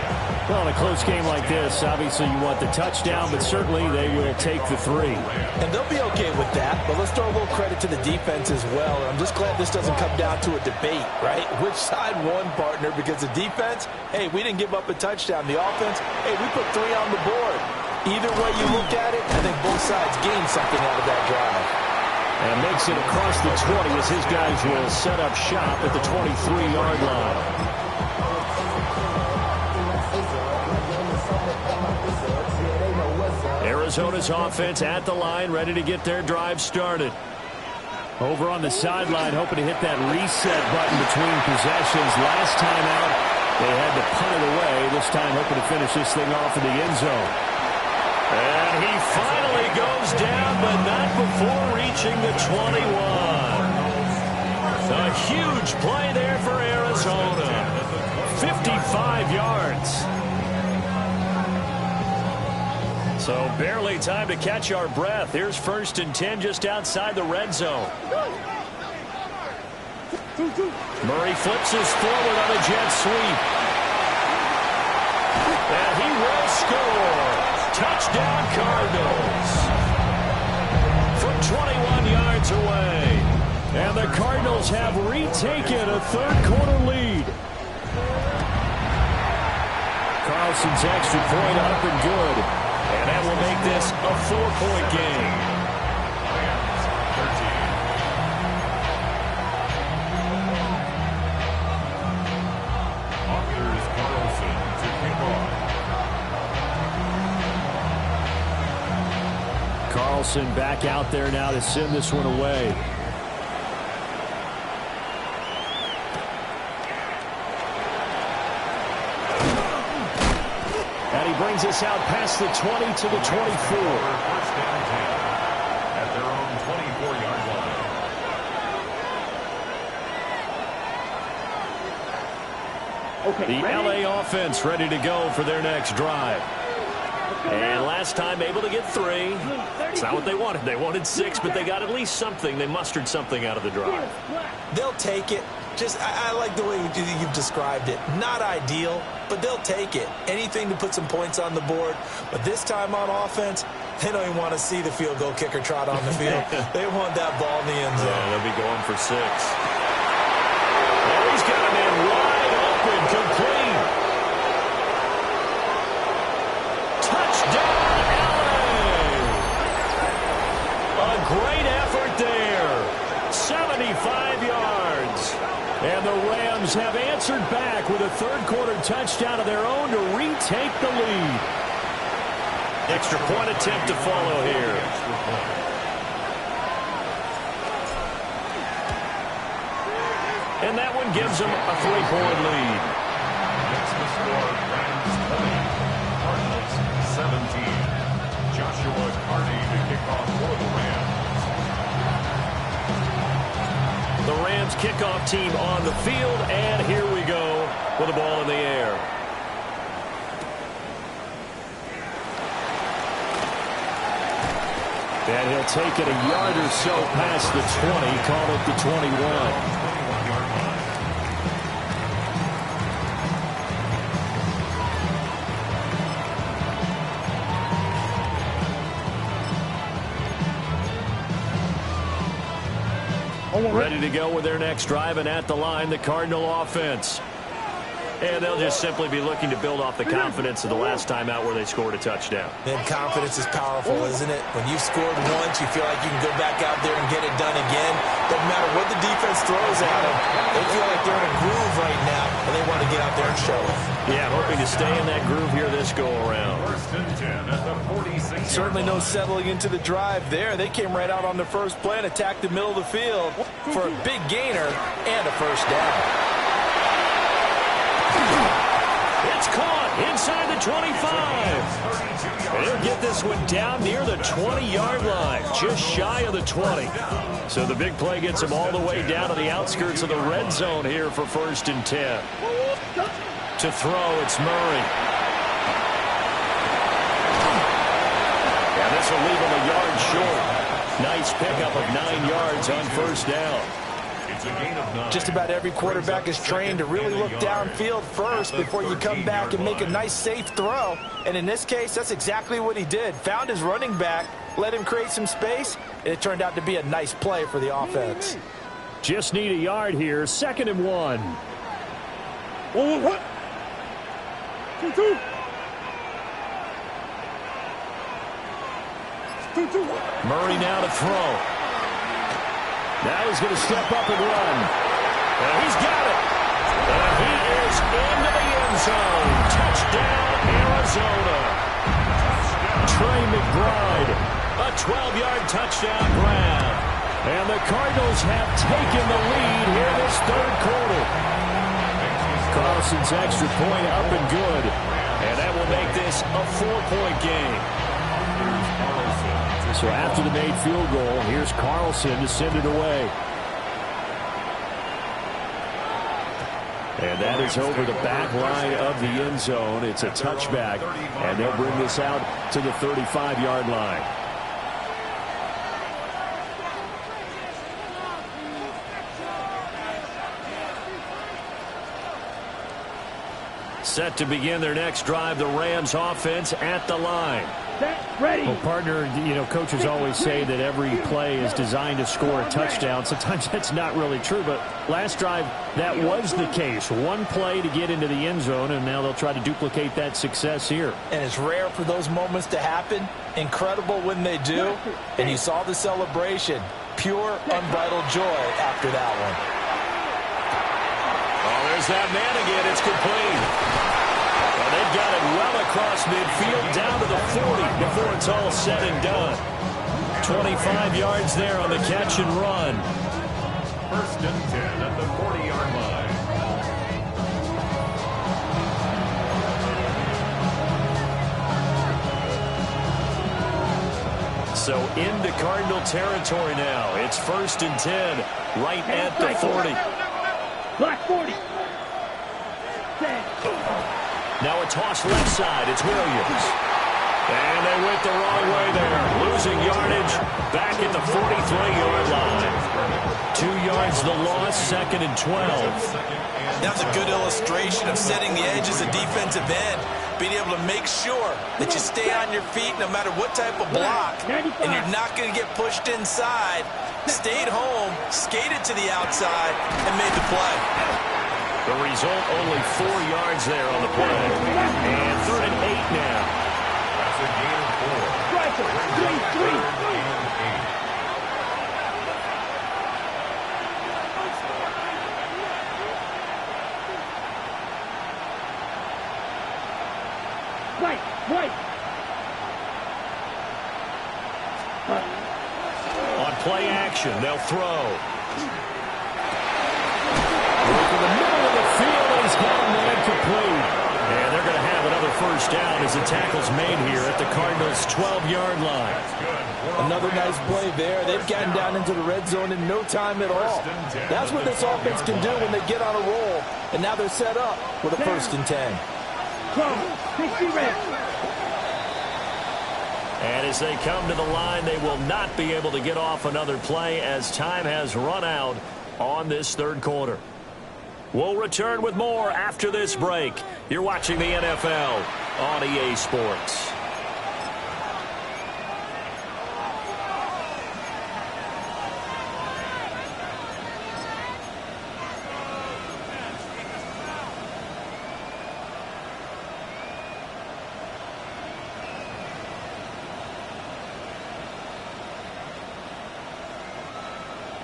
Well, in a close game like this, obviously you want the touchdown, but certainly they will take the 3. And they'll be okay with that, but let's throw a little credit to the defense as well. And I'm just glad this doesn't come down to a debate, right? Which side won, partner? Because the defense, hey, we didn't give up a touchdown. The offense, hey, we put 3 on the board. Either way you look at it, I think both sides gained something out of that drive. And makes it across the 20 as his guys will set up shop at the 23-yard line. Arizona's offense at the line, ready to get their drive started. Over on the sideline, hoping to hit that reset button between possessions. Last time out, they had to punt it away. This time, hoping to finish this thing off in the end zone. And he finally goes down, but not before reaching the 21. A huge play there for Arizona. 55 yards. So barely time to catch our breath. Here's 1st and 10 just outside the red zone. Murray flips us forward on a jet sweep. And he will score. Touchdown Cardinals. From 21 yards away. And the Cardinals have retaken a third-quarter lead. Carlson's extra point up and good. And that will make this a 4-point game. Anders Carlson to kick off. Carlson back out there now to send this one away. Brings us out past the 20 to the 24. First and 10 at their own 24-yard line. Okay, the ready? LA offense ready to go for their next drive. And last time able to get 3. It's not what they wanted. They wanted 6, but they got at least something. They mustered something out of the drive. They'll take it. Just, I like the way you've described it. Not ideal, but they'll take it. Anything to put some points on the board. But this time on offense, they don't even want to see the field goal kicker trot on the field. They want that ball in the end zone. Yeah, they'll be going for 6. Oh, he's got a man wide open, complete. Touchdown, LA! A great effort there. 75 yards. And the Rams have answered back with a third-quarter touchdown of their own to retake the lead. Extra point attempt to follow here. And that one gives them a 3-point lead. Next to score, Rams 20, Cardinals 17. Joshua Carney to kick off for the Rams. The Rams kickoff team on the field, and here we go with the ball in the air. And he'll take it a yard or so past the 20, call it the 21. Ready to go with their next drive, and at the line, the Cardinal offense. And they'll just simply be looking to build off the confidence of the last time out where they scored a touchdown. Man, confidence is powerful, isn't it? When you've scored once, you feel like you can go back out there and get it done again. Doesn't matter what the defense throws at them. They feel like they're in a groove right now, and they want to get out there and show it. Yeah, hoping to stay in that groove here this go-around. First and 10 at the 46. Certainly no settling into the drive there. They came right out on the first play and attacked the middle of the field for a big gainer and a first down. It's caught. Inside the 25. And he'll get this one down near the 20-yard line, just shy of the 20. So the big play gets him all the way down to the outskirts of the red zone here for 1st and 10. To throw, it's Murray. And this will leave him a yard short. Nice pickup of 9 yards on 1st down. Just about every quarterback is trained to really look downfield first before you come back and make a nice, safe throw. And in this case, that's exactly what he did. Found his running back, let him create some space, and it turned out to be a nice play for the offense. Just need a yard here. 2nd and 1. What? 2-2. 2-2. Murray now to throw. Now he's going to step up and run. And he's got it. And he is into the end zone. Touchdown, Arizona. Trey McBride, a 12-yard touchdown grab. And the Cardinals have taken the lead here this 3rd quarter. Carlson's extra point up and good. And that will make this a 4-point game. So after the made field goal, here's Carlson to send it away. And that is over the back line of the end zone. It's a touchback, and they'll bring this out to the 35-yard line. Set to begin their next drive, the Rams offense at the line. Ready. Well, partner, coaches always say that every play is designed to score a touchdown. Sometimes that's not really true, but last drive, that was the case. One play to get into the end zone, and now they'll try to duplicate that success here. And it's rare for those moments to happen. Incredible when they do. And you saw the celebration. Pure, unbridled joy after that one. Oh, there's that man again. It's complete. And they've got it well across midfield down to the 40 before it's all said and done. 25 yards there on the catch and run. 1st and 10 at the 40-yard line. So into Cardinal territory now. It's 1st and 10 right at the 40. Black 40. Now a toss left side. It's Williams. And they went the wrong way there. Losing yardage back at the 43-yard line. 2 yards the loss, 2nd and 12. That's a good illustration of setting the edge as a defensive end. Being able to make sure that you stay on your feet no matter what type of block. And you're not going to get pushed inside. Stayed home, skated to the outside, and made the play. The result, only 4 yards there on the play. And 3rd and 8 now. That's a gain of 4. Striker. 3-3. White. On play action, they'll throw. To the middle of the field, he's got him incomplete. And they're going to have another 1st down as the tackle's made here at the Cardinals' 12-yard line. Another nice play there. They've gotten down into the red zone in no time at all. That's what this offense can do when they get on a roll. And now they're set up with a 1st and 10. 60 red. And as they come to the line, they will not be able to get off another play as time has run out on this 3rd quarter. We'll return with more after this break. You're watching the NFL on EA Sports.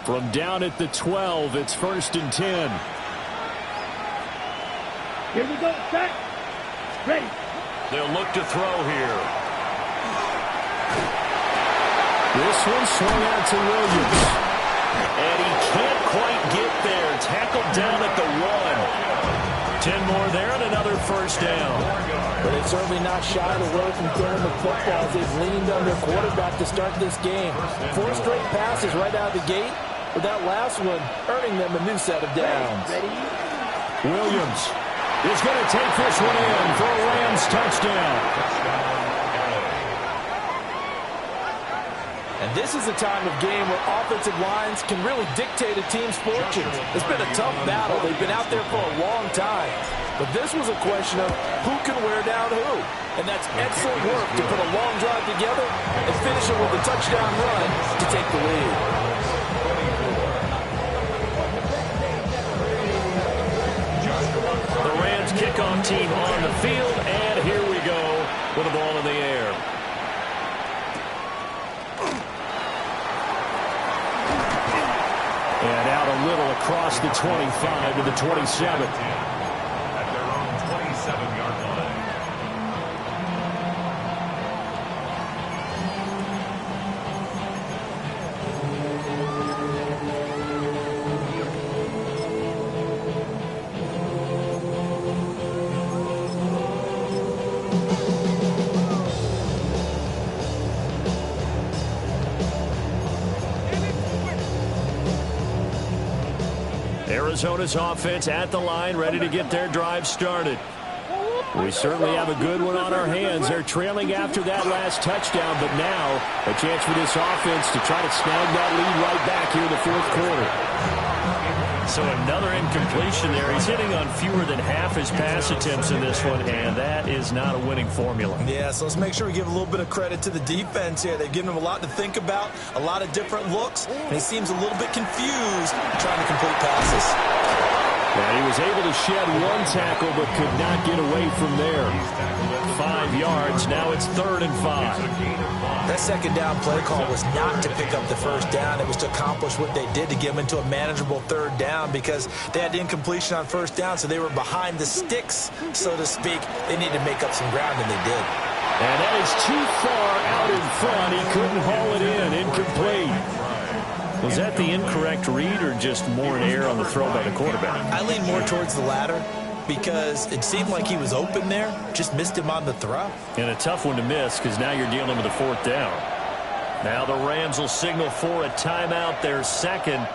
From down at the 12, it's 1st and 10. Here we go. Set. Ready. They'll look to throw here. This one swung out to Williams. And he can't quite get there. Tackled down at the 1. 10 more there and another 1st down. But they've certainly not shied away from throwing the football as they've leaned on their quarterback to start this game. 4 straight passes right out of the gate, with that last one earning them a new set of downs. Williams is going to take this one in for a Rams touchdown. And this is a time of game where offensive lines can really dictate a team's fortunes. It's been a tough battle. They've been out there for a long time. But this was a question of who can wear down who. And that's excellent work to put a long drive together and finish it with a touchdown run to take the lead. The Rams kickoff team on the field, and here we go with the ball in the air. And out a little across the 25 to the 27. At their own 27-yard line. Arizona's offense at the line, ready to get their drive started. We certainly have a good one on our hands. They're trailing after that last touchdown, but now a chance for this offense to try to snag that lead right back here in the fourth quarter. So another incompletion there. He's hitting on fewer than half his pass attempts in this one, and that is not a winning formula. Yeah, so let's make sure we give a little bit of credit to the defense here. They've given him a lot to think about, a lot of different looks, and he seems a little bit confused trying to complete passes. And he was able to shed one tackle but could not get away from there. 5 yards. Now it's 3rd and 5. That second down play call was not to pick up the first down. It was to accomplish what they did to get them into a manageable 3rd down because they had the incompletion on first down, so they were behind the sticks, so to speak. They needed to make up some ground, and they did. And that is too far out in front. He couldn't haul it in. Incomplete. Was that the incorrect read or just more in air on the throw by the quarterback? I lean more towards the latter because it seemed like he was open there, just missed him on the throw. And a tough one to miss because now you're dealing with a 4th down. Now the Rams will signal for a timeout, their second.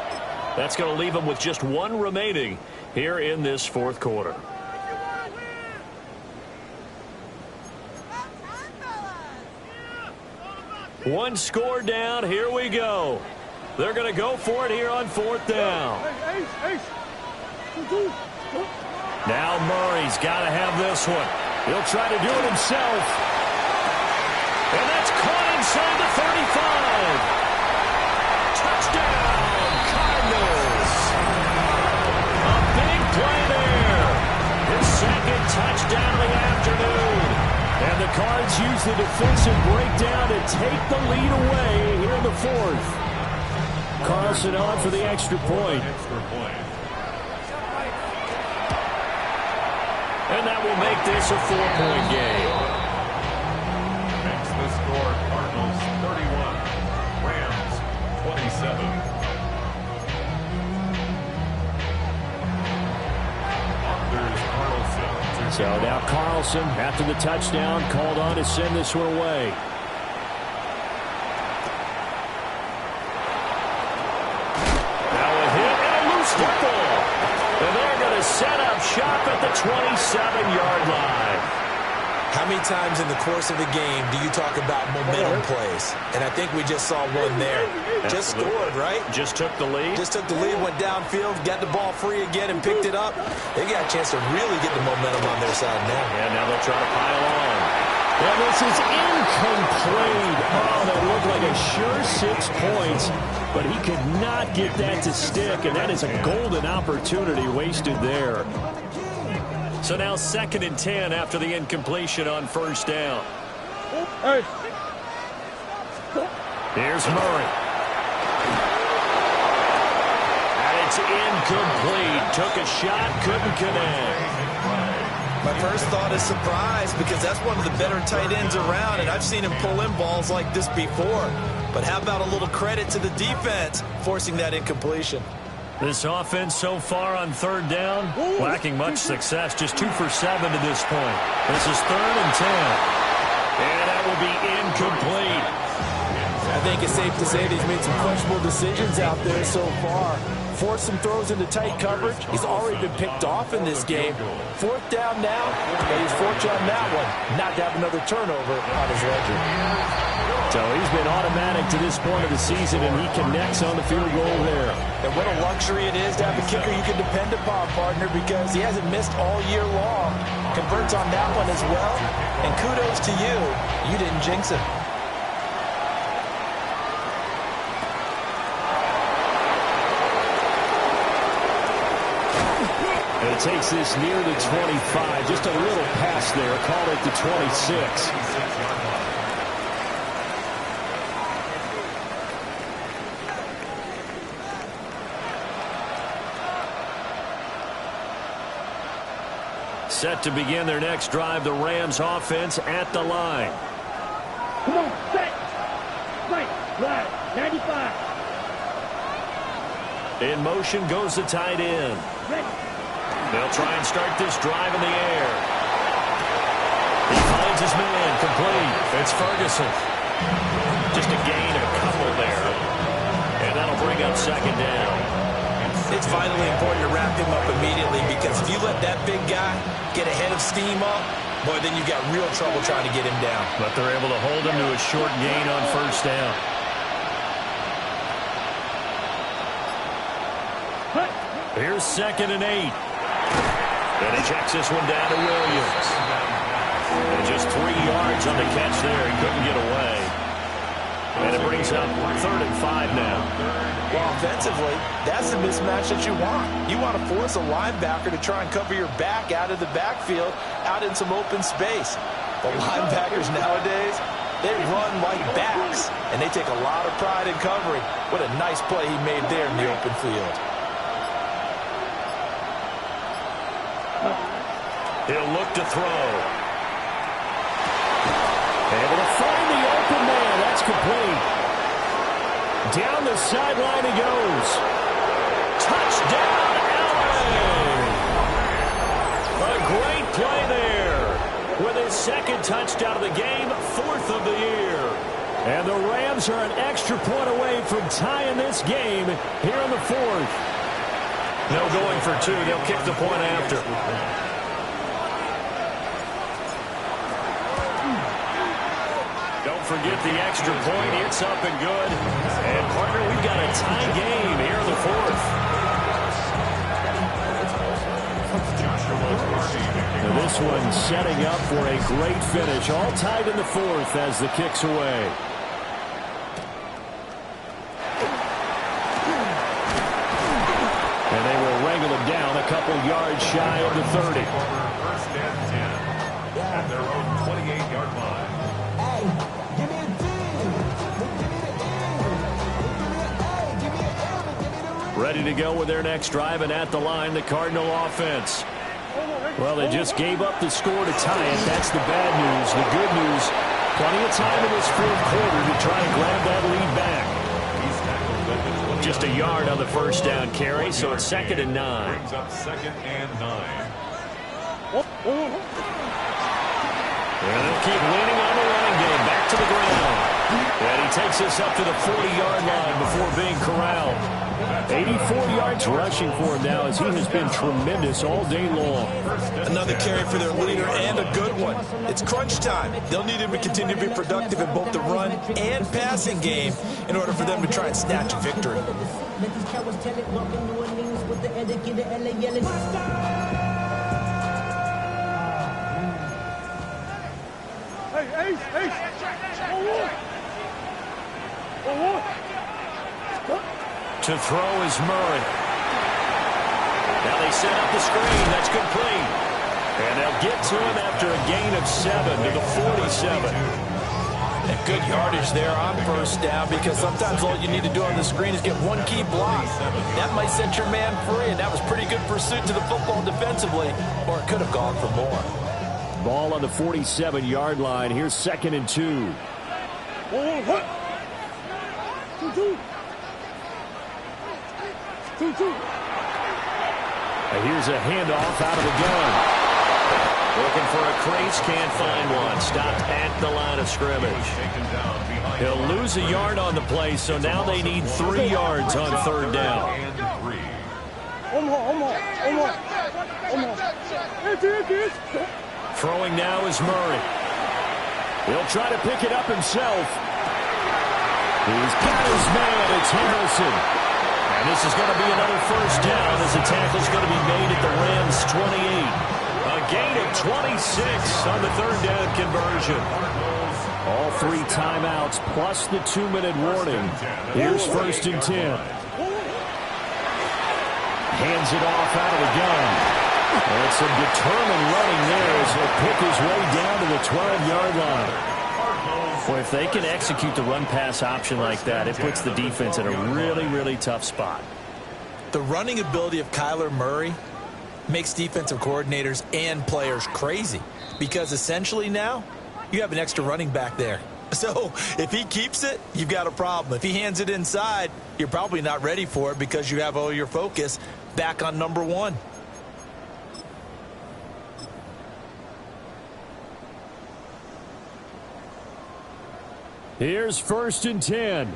That's going to leave them with just 1 remaining here in this 4th quarter. One score down. Here we go. They're going to go for it here on 4th down. Now Murray's got to have this one. He'll try to do it himself. And that's caught inside the 35. Touchdown, Cardinals. A big play there. His 2nd touchdown of the afternoon. And the Cards use the defensive breakdown to take the lead away here in the 4th. Carlson on for the extra point. And that will make this a 4-point game. Makes the score Cardinals 31, Rams 27. Carlson. So now Carlson, after the touchdown, called on to send this one away. Football. And they're going to set up shop at the 27-yard line. How many times in the course of a game do you talk about momentum plays? And I think we just saw one there. Absolutely. Just scored, right? Just took the lead. Just took the lead, went downfield, got the ball free again, and picked it up. They got a chance to really get the momentum on their side now. And now they'll try to pile on. And this is incomplete. Oh, that looked like a sure 6 points. But he could not get that to stick, and that is a golden opportunity wasted there. So now 2nd and 10 after the incompletion on 1st down. Here's Murray. And it's incomplete. Took a shot, couldn't connect. My first thought is surprise because that's one of the better tight ends around, and I've seen him pull in balls like this before. But how about a little credit to the defense forcing that incompletion? This offense so far on third down, lacking much success. Just 2 for 7 to this point. This is 3rd and 10. And that will be incomplete. I think it's safe to say that he's made some questionable decisions out there so far. Forced some throws into tight coverage. He's already been picked off in this game. 4th down now, but he's fortunate on that one not to have another turnover on his ledger. So he's been automatic to this point of the season, and he connects on the field goal there. And what a luxury it is to have a kicker you can depend upon, partner, because he hasn't missed all year long. Converts on that one as well, and kudos to you. You didn't jinx it. And it takes this near the 25. Just a little pass there. Call it the 26. Set to begin their next drive, the Rams offense at the line. Come on, set. Right, left, 95. In motion goes the tight end. Ready. They'll try and start this drive in the air. He finds his man, complete. It's Ferguson. Just a gain of a couple there. And that'll bring up 2nd down. It's vitally important to wrap him up immediately, because if you let that big guy get ahead of steam up, boy, then you've got real trouble trying to get him down. But they're able to hold him to a short gain on 1st down. Here's 2nd and 8. And he checks this one down to Williams. And just 3 yards on the catch there. He couldn't get away. And it brings up 3rd and 5 now. Well, offensively, that's the mismatch that you want. You want to force a linebacker to try and cover your back out of the backfield, out in some open space. The linebackers nowadays, they run like backs, and they take a lot of pride in covering. What a nice play he made there in the open field. He'll look to throw. Able to find the open man. That's complete. Down the sideline he goes. Touchdown, LA! A great play there. With his 2nd touchdown of the game, 4th of the year. And the Rams are an extra point away from tying this game here in the 4th. No going for 2. They'll kick the point after. Don't forget the extra point. It's up and good. And, partner, we've got a tie game here in the 4th. Now this one setting up for a great finish. All tied in the 4th as the kick's away. And they will wrangle him down a couple yards shy of the 30. 1st and 10 at their own 28-yard line. Ready to go with their next drive, and at the line, the Cardinal offense. Well, they just gave up the score to tie it. That's the bad news. The good news, plenty of time in this 4th quarter to try and grab that lead back. Just a yard on the 1st down carry, so it's 2nd and 9. Brings up 2nd and 9. And they'll keep leaning on the running game. Back to the ground. And he takes us up to the 40-yard line before being corralled. 84 yards rushing for him now, as he has been tremendous all day long. Another carry for their leader, and a good one. It's crunch time. They'll need him to continue to be productive in both the run and passing game in order for them to try and snatch a victory. Hey. To throw is Murray. Now they set up the screen. That's complete. And they'll get to him after a gain of 7 to the 47. And good yardage there on 1st down, because sometimes all you need to do on the screen is get one key block. That might set your man free, and that was pretty good pursuit to the football defensively, or it could have gone for more. Ball on the 47-yard line. Here's 2nd and 2. Here's a handoff out of the gun. Looking for a crease, can't find one. Stopped at the line of scrimmage. He'll lose a yard on the play, so now they need 3 yards on 3rd down. Throwing now is Murray. He'll try to pick it up himself. He's got his man. It's Harrison. And this is going to be another 1st down as the tackle's going to be made at the Rams' 28. A gain of 26 on the 3rd down conversion. All 3 timeouts plus the 2-minute warning. Here's 1st and 10. Hands it off out of the gun. And some determined running there as he'll pick his way down to the 12-yard line. Boy, if they can execute the run-pass option like that, it puts the defense in a really, really tough spot. The running ability of Kyler Murray makes defensive coordinators and players crazy because essentially now you have an extra running back there. So if he keeps it, you've got a problem. If he hands it inside, you're probably not ready for it because you have all your focus back on number 1. Here's 1st and 10.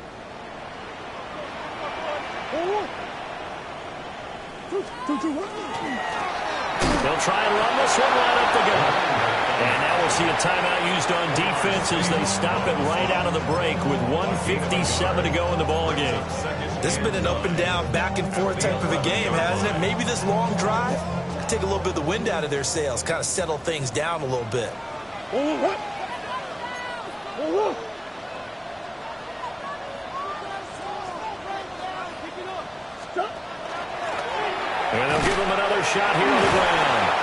They'll try and run this one right up the gut. And now we'll see a timeout used on defense as they stop it right out of the break with 1:57 to go in the ballgame. This has been an up and down, back and forth type of a game, hasn't it? Maybe this long drive could take a little bit of the wind out of their sails, kind of settle things down a little bit. And they'll give him another shot here on the ground.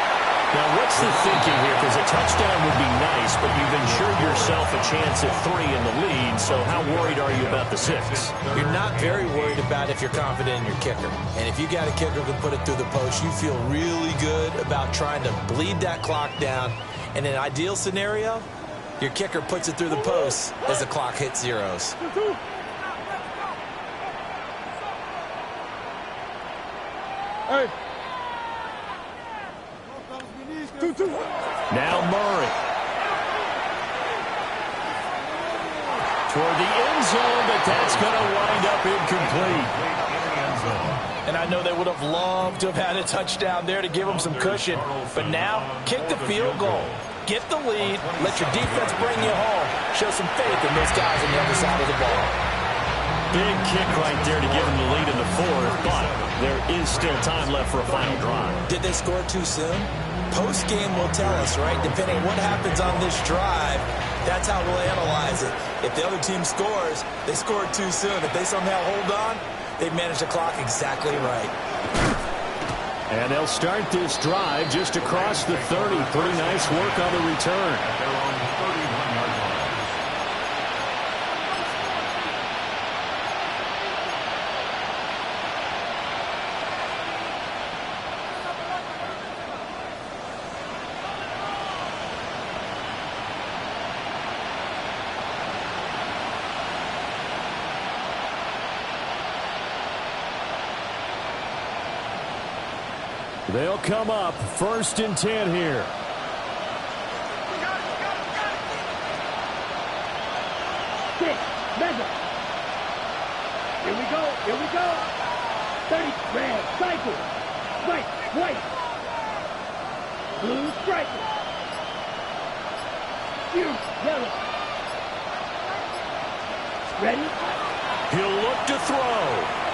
Now, what's the thinking here? Because a touchdown would be nice, but you've ensured yourself a chance at 3 in the lead, so how worried are you about the 6? You're not very worried about if you're confident in your kicker. And if you got a kicker who can put it through the post, you feel really good about trying to bleed that clock down. In an ideal scenario, your kicker puts it through the post as the clock hits zeros. Hey. Now Murray. Toward the end zone, but that's going to wind up incomplete. And I know they would have loved to have had a touchdown there to give them some cushion. But now, kick the field goal. Get the lead. Let your defense bring you home. Show some faith in those guys on the other side of the ball. Big kick right there to give them the lead in the 4th, but there is still time left for a final drive. Did they score too soon? Post-game will tell us, right? Depending on what happens on this drive, that's how we'll analyze it. If the other team scores, they scored too soon. If they somehow hold on, they manage the clock exactly right. And they'll start this drive just across the 30. Pretty nice work on the return. They'll come up 1st and 10 here. Six, mega. Here we go, here we go. 30, red, cycle. White, white. Blue, striker. Huge, yellow. Ready? He'll look to throw.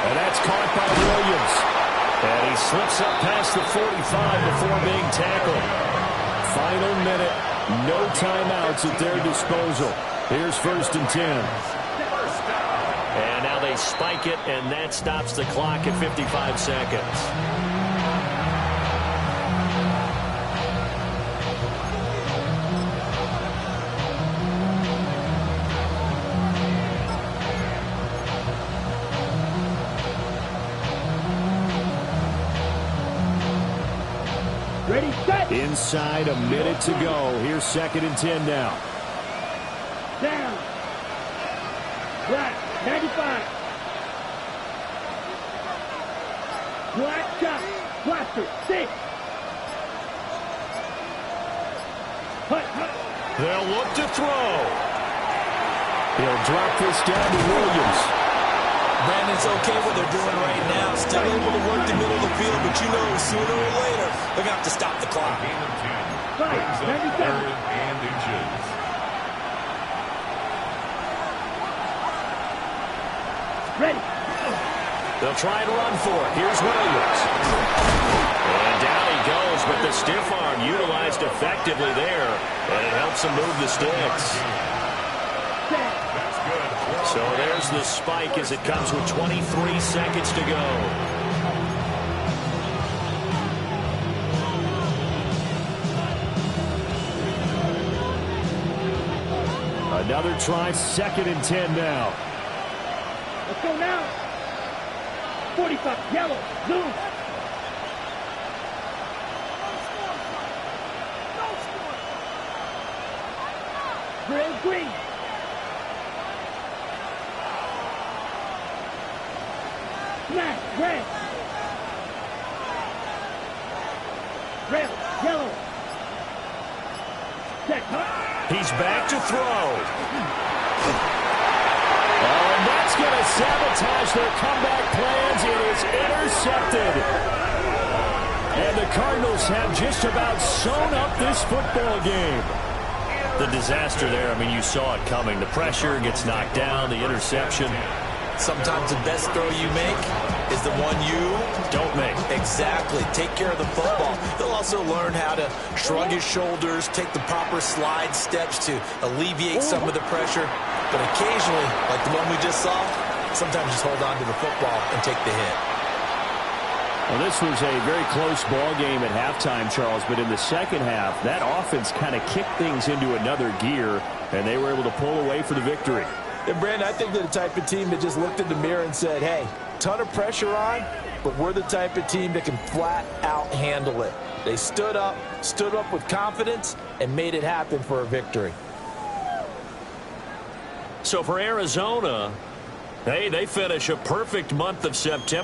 And that's caught by Williams. And he slips up past the 45 before being tackled. Final minute. No timeouts at their disposal. Here's 1st and 10. And now they spike it, and that stops the clock at 55 seconds. Ready, set. Inside a minute to go. Here's 2nd and 10 now. Down. Black, 95. Black shot. Blaster. 6. Hut. They'll look to throw. He'll drop this down to Williams. Brandon, it's okay what they're doing right now. Still able to work the middle of the field, but you know sooner or later they're going to have to stop the clock. Gain of 10. Five, Brings up 97. third and inches. Ready. They'll try and run for it. Here's Williams. And down he goes, but the stiff arm utilized effectively there. And it helps him move the sticks. That's good. So there's the spike as it comes with 23 seconds to go. Another try, 2nd and 10 now. Let's go now. 45. Yellow. Zoom. Grill green. Smash. Red. Red. Yellow. Check. He's back to throw. Oh, and that's going to sabotage their comeback plans. It is intercepted. And the Cardinals have just about sewn up this football game. The disaster there, I mean, you saw it coming. The pressure gets knocked down, the interception. Sometimes the best throw you make is the one you Don't make. Exactly. Take care of the football. He'll also learn how to shrug his shoulders, take the proper slide steps to alleviate some of the pressure. But occasionally, like the one we just saw, sometimes just hold on to the football and take the hit. Well, this was a very close ball game at halftime, Charles, but in the second half, that offense kind of kicked things into another gear, and they were able to pull away for the victory. And, Brandon, I think they're the type of team that just looked in the mirror and said, hey, ton of pressure on, but we're the type of team that can flat out handle it. They stood up with confidence, and made it happen for a victory. So for Arizona, hey, they finish a perfect month of September.